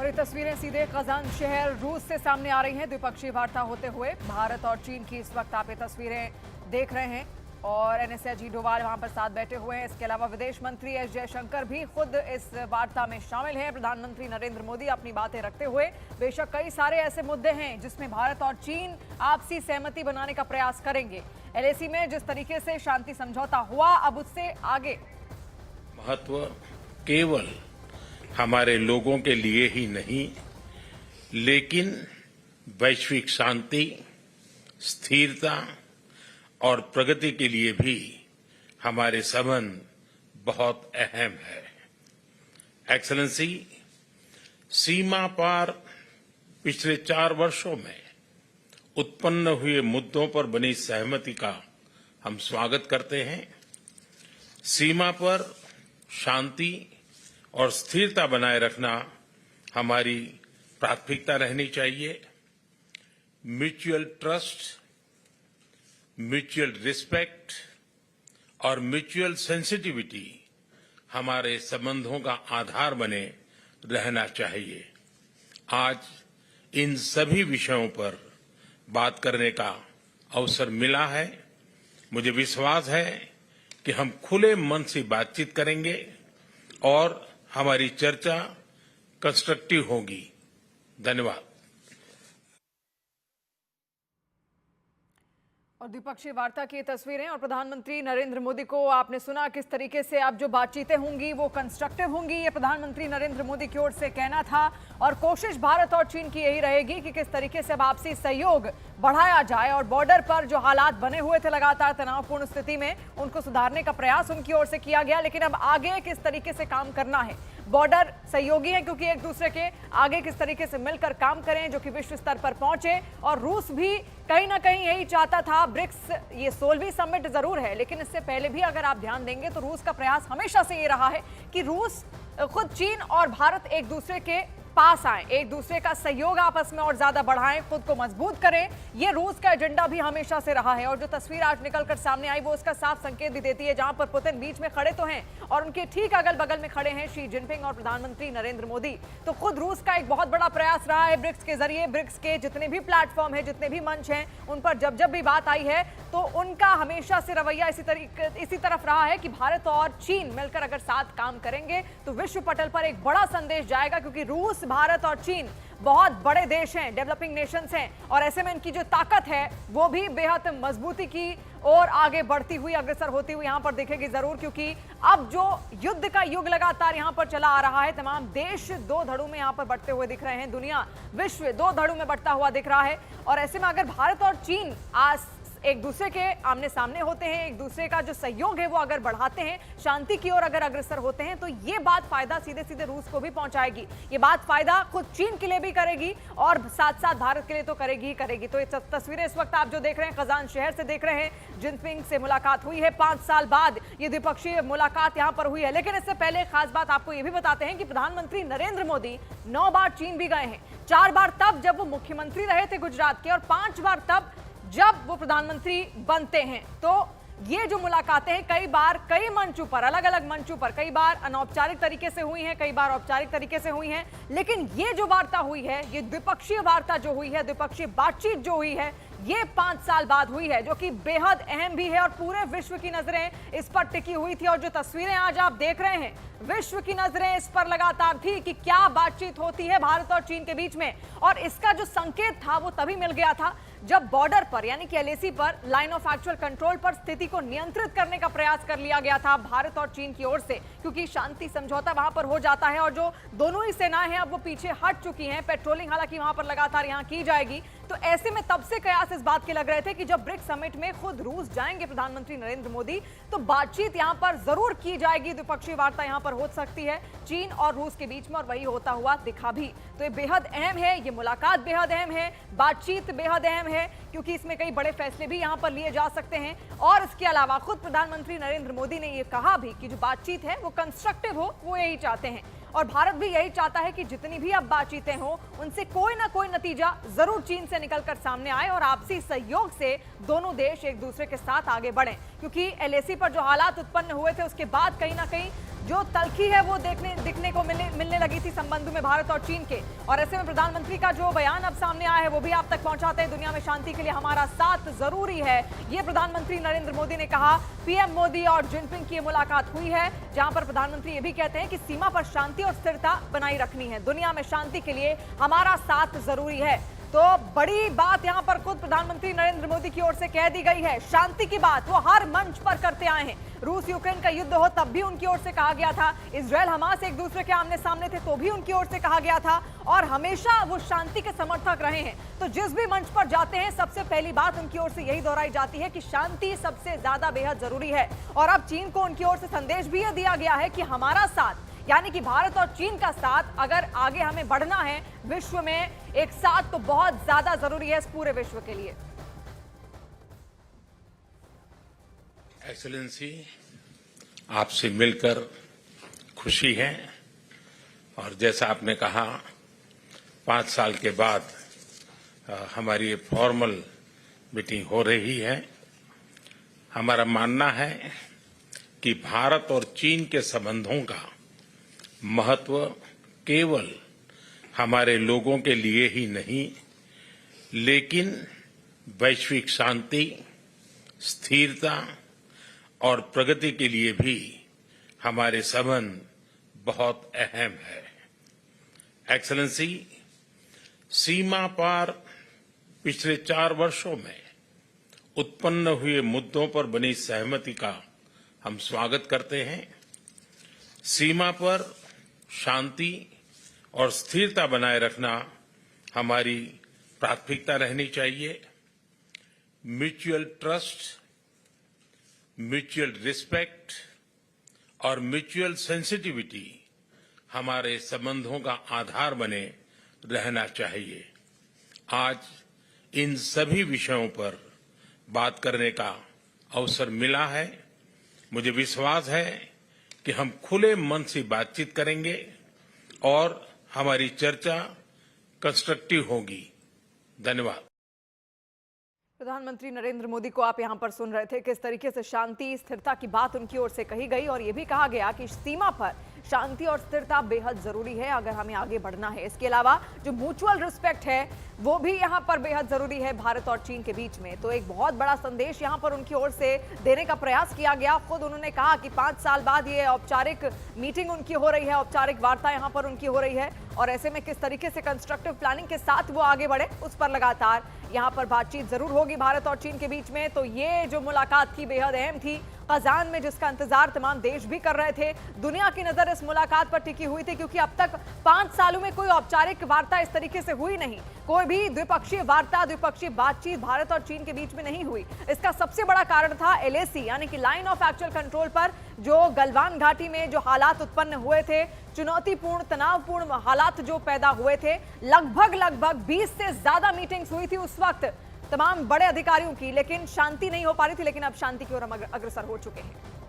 और ये तस्वीरें सीधे कजान शहर रूस से सामने आ रही हैं। द्विपक्षीय वार्ता होते हुए भारत और चीन की इस वक्त आप ये तस्वीरें देख रहे हैं और एनएसए अजीत डोभाल वहां पर साथ बैठे हुए हैं। इसके अलावा विदेश मंत्री एस जयशंकर भी खुद इस वार्ता में शामिल हैं। प्रधानमंत्री नरेंद्र मोदी अपनी बातें रखते हुए बेशक कई सारे ऐसे मुद्दे हैं जिसमें भारत और चीन आपसी सहमति बनाने का प्रयास करेंगे। एलएसी में जिस तरीके से शांति समझौता हुआ, अब उससे आगे महत्व केवल हमारे लोगों के लिए ही नहीं, लेकिन वैश्विक शांति, स्थिरता और प्रगति के लिए भी हमारे संबंध बहुत अहम है। एक्सेलेंसी, सीमा पार पिछले 4 वर्षों में उत्पन्न हुए मुद्दों पर बनी सहमति का हम स्वागत करते हैं। सीमा पर शांति और स्थिरता बनाए रखना हमारी प्राथमिकता रहनी चाहिए। म्यूचुअल ट्रस्ट, म्यूचुअल रिस्पेक्ट और म्यूचुअल सेंसिटिविटी हमारे संबंधों का आधार बने रहना चाहिए। आज इन सभी विषयों पर बात करने का अवसर मिला है। मुझे विश्वास है कि हम खुले मन से बातचीत करेंगे और हमारी चर्चा कंस्ट्रक्टिव होगी। धन्यवाद। और द्विपक्षीय वार्ता की तस्वीरें और प्रधानमंत्री नरेंद्र मोदी को आपने सुना किस तरीके से अब जो बातचीतें होंगी वो कंस्ट्रक्टिव होंगी, ये प्रधानमंत्री नरेंद्र मोदी की ओर से कहना था। और कोशिश भारत और चीन की यही रहेगी कि किस तरीके से अब आपसी सहयोग बढ़ाया जाए और बॉर्डर पर जो हालात बने हुए थे लगातार तनावपूर्ण स्थिति में, उनको सुधारने का प्रयास उनकी ओर से किया गया। लेकिन अब आगे किस तरीके से काम करना है, बॉर्डर सहयोगी है क्योंकि एक दूसरे के आगे किस तरीके से मिलकर काम करें जो कि विश्व स्तर पर पहुंचे। और रूस भी कहीं ना कहीं यही चाहता था। ब्रिक्स ये 16वीं समिट जरूर है, लेकिन इससे पहले भी अगर आप ध्यान देंगे तो रूस का प्रयास हमेशा से ये रहा है कि रूस खुद चीन और भारत एक दूसरे के पास आए, एक दूसरे का सहयोग आपस में और ज्यादा बढ़ाएं, खुद को मजबूत करें। ये रूस का एजेंडा भी हमेशा से रहा है। और जो तस्वीर आज निकलकर सामने आई वो उसका साफ संकेत भी देती है, जहां पर पुतिन बीच में खड़े तो हैं और उनके ठीक अगल बगल में खड़े हैं शी जिनपिंग और प्रधानमंत्री नरेंद्र मोदी। तो खुद रूस का एक बहुत बड़ा प्रयास रहा है ब्रिक्स के जरिए। ब्रिक्स के जितने भी प्लेटफॉर्म है, जितने भी मंच हैं, उन पर जब जब भी बात आई है तो उनका हमेशा से रवैया इसी तरफ रहा है कि भारत और चीन मिलकर अगर साथ काम करेंगे तो विश्व पटल पर एक बड़ा संदेश जाएगा। क्योंकि रूस, भारत और चीन बहुत बड़े देश हैं, डेवलपिंग नेशंस हैं, और ऐसे में इनकी जो ताकत है वो भी बेहद मजबूती की और आगे बढ़ती हुई, अग्रसर होती हुई यहां पर दिखेगी जरूर। क्योंकि अब जो युद्ध का युग लगातार यहां पर चला आ रहा है, तमाम देश 2 धड़ों में यहां पर बढ़ते हुए दिख रहे हैं, दुनिया, विश्व 2 धड़ों में बढ़ता हुआ दिख रहा है। और ऐसे में अगर भारत और चीन आज एक दूसरे के आमने सामने होते हैं, एक दूसरे का जो सहयोग है वो अगर बढ़ाते हैं, शांति की ओर अगर अग्रसर होते हैं, तो ये बात फायदा सीधे सीधे रूस को भी पहुंचाएगी। ये बात फायदा खुद चीन के लिए भी करेगी और साथ साथ भारत के लिए तो करेगी ही करेगी। तो ये तस्वीरें इस वक्त आप जो देख रहे हैं कजान शहर से देख रहे हैं। जिनपिंग से मुलाकात हुई है, 5 साल बाद ये द्विपक्षीय मुलाकात यहां पर हुई है। लेकिन इससे पहले खास बात आपको ये भी बताते हैं कि प्रधानमंत्री नरेंद्र मोदी 9 बार चीन भी गए हैं। 4 बार तब जब वो मुख्यमंत्री रहे थे गुजरात के, और 5 बार तब जब वो प्रधानमंत्री बनते हैं। तो ये जो मुलाकातें हैं कई बार कई मंचों पर, अलग अलग मंचों पर, कई बार अनौपचारिक तरीके से हुई हैं, कई बार औपचारिक तरीके से हुई हैं। लेकिन ये जो वार्ता हुई है, ये द्विपक्षीय वार्ता जो हुई है, द्विपक्षीय बातचीत जो हुई है, ये 5 साल बाद हुई है, जो कि बेहद अहम भी है। और पूरे विश्व की नजरें इस पर टिकी हुई थी। और जो तस्वीरें आज आप देख रहे हैं, विश्व की नजरें इस पर लगातार थी कि क्या बातचीत होती है भारत और चीन के बीच में। और इसका जो संकेत था वो तभी मिल गया था जब बॉर्डर पर, यानी कि एलएसी पर, लाइन ऑफ एक्चुअल कंट्रोल पर स्थिति को नियंत्रित करने का प्रयास कर लिया गया था भारत और चीन की ओर से। क्योंकि शांति समझौता वहां पर हो जाता है और जो दोनों ही सेनाएं हैं अब वो पीछे हट चुकी हैं। पेट्रोलिंग हालांकि वहां पर लगातार यहां की जाएगी। तो ऐसे में तब से कयास इस बात के लग रहे थे कि जब ब्रिक्स समिट में खुद रूस जाएंगे प्रधानमंत्री नरेंद्र मोदी, तो बातचीत यहां पर जरूर की जाएगी, द्विपक्षीय वार्ता यहां पर हो सकती है चीन और रूस के बीच में, और वही होता हुआ दिखा भी। तो ये बेहद अहम है, ये मुलाकात बेहद अहम है, बातचीत बेहद अहम है, क्योंकि इसमें कई बड़े फैसले भी यहां पर लिए जा सकते हैं। और इसके अलावा खुद प्रधानमंत्री नरेंद्र मोदी ने यह कहा भी कि जो बातचीत है वो कंस्ट्रक्टिव हो, वो यही चाहते हैं। और भारत भी यही चाहता है कि जितनी भी अब बातचीतें हो, उनसे कोई ना कोई नतीजा जरूर चीन से निकलकर सामने आए और आपसी सहयोग से दोनों देश एक दूसरे के साथ आगे बढ़ें। क्योंकि एलएसी पर जो हालात उत्पन्न हुए थे उसके बाद कहीं ना कहीं जो तलखी है वो दिखने को मिलने लगी थी संबंधों में भारत और चीन के। और ऐसे में प्रधानमंत्री का जो बयान अब सामने आया है वो भी आप तक पहुंचाते हैं। दुनिया में शांति के लिए हमारा साथ जरूरी है, ये प्रधानमंत्री नरेंद्र मोदी ने कहा। पीएम मोदी और जिनपिंग की मुलाकात हुई है, जहां पर प्रधानमंत्री ये भी कहते हैं कि सीमा पर शांति और स्थिरता बनाई रखनी है। दुनिया में शांति के लिए हमारा साथ जरूरी है। तो बड़ी बात यहां पर खुद प्रधानमंत्री नरेंद्र मोदी की ओर से कह दी गई है। शांति की बात वो हर मंच पर करते आए हैं। रूस यूक्रेन का युद्ध हो तब भी उनकी ओर से कहा गया था, इजरायल हमास एक दूसरे के आमने सामने थे तो भी उनकी ओर से कहा गया था, और हमेशा वो शांति के समर्थक रहे हैं। तो जिस भी मंच पर जाते हैं सबसे पहली बात उनकी ओर से यही दोहराई जाती है कि शांति सबसे ज्यादा बेहद जरूरी है। और अब चीन को उनकी ओर से संदेश भी यह दिया गया है कि हमारा साथ, यानी कि भारत और चीन का साथ, अगर आगे हमें बढ़ना है विश्व में, एक साथ तो बहुत ज्यादा जरूरी है इस पूरे विश्व के लिए। एक्सेलेंसी, आपसे मिलकर खुशी है। और जैसा आपने कहा 5 साल के बाद हमारी ये फॉर्मल मीटिंग हो रही है। हमारा मानना है कि भारत और चीन के संबंधों का महत्व केवल हमारे लोगों के लिए ही नहीं, लेकिन वैश्विक शांति, स्थिरता और प्रगति के लिए भी हमारे संबंध बहुत अहम है। एक्सेलेंसी, सीमा पार पिछले 4 वर्षों में उत्पन्न हुए मुद्दों पर बनी सहमति का हम स्वागत करते हैं। सीमा पर शांति और स्थिरता बनाए रखना हमारी प्राथमिकता रहनी चाहिए। म्यूचुअल ट्रस्ट, म्यूचुअल रिस्पेक्ट और म्यूचुअल सेंसिटिविटी हमारे संबंधों का आधार बने रहना चाहिए। आज इन सभी विषयों पर बात करने का अवसर मिला है। मुझे विश्वास है कि हम खुले मन से बातचीत करेंगे और हमारी चर्चा कंस्ट्रक्टिव होगी। धन्यवाद। प्रधानमंत्री नरेंद्र मोदी को आप यहां पर सुन रहे थे, किस तरीके से शांति स्थिरता की बात उनकी ओर से कही गई, और यह भी कहा गया कि सीमा पर शांति और स्थिरता बेहद जरूरी है अगर हमें आगे बढ़ना है। इसके अलावा जो म्यूचुअल रिस्पेक्ट है वो भी यहां पर बेहद जरूरी है भारत और चीन के बीच में। तो एक बहुत बड़ा संदेश यहां पर उनकी ओर से देने का प्रयास किया गया। खुद उन्होंने कहा कि 5 साल बाद ये औपचारिक मीटिंग उनकी हो रही है, औपचारिक वार्ता यहां पर उनकी हो रही है, और ऐसे में किस तरीके से कंस्ट्रक्टिव प्लानिंग के साथ वो आगे बढ़े उस पर लगातार यहां पर बातचीत जरूर होगी भारत और चीन के बीच में। तो ये जो मुलाकात थी बेहद अहम थी, कजान में, जिसका इंतजार तमाम देश भी कर रहे थे। दुनिया की नजर इस मुलाकात पर टिकी हुई थी क्योंकि अब तक 5 सालों में कोई औपचारिक वार्ता इस तरीके से हुई नहीं, कोई भी द्विपक्षीय वार्ता, द्विपक्षीय बातचीत भारत और चीन के बीच में नहीं हुई। इसका सबसे बड़ा कारण था LAC, यानी कि लाइन ऑफ एक्चुअल कंट्रोल पर जो गलवान घाटी में जो हालात उत्पन्न हुए थे, चुनौतीपूर्ण, तनावपूर्ण हालात जो पैदा हुए थे। लगभग 20 से ज्यादा मीटिंग्स हुई थी उस वक्त तमाम बड़े अधिकारियों की, लेकिन शांति नहीं हो पा रही थी। लेकिन अब शांति की ओर हम अग्रसर हो चुके हैं।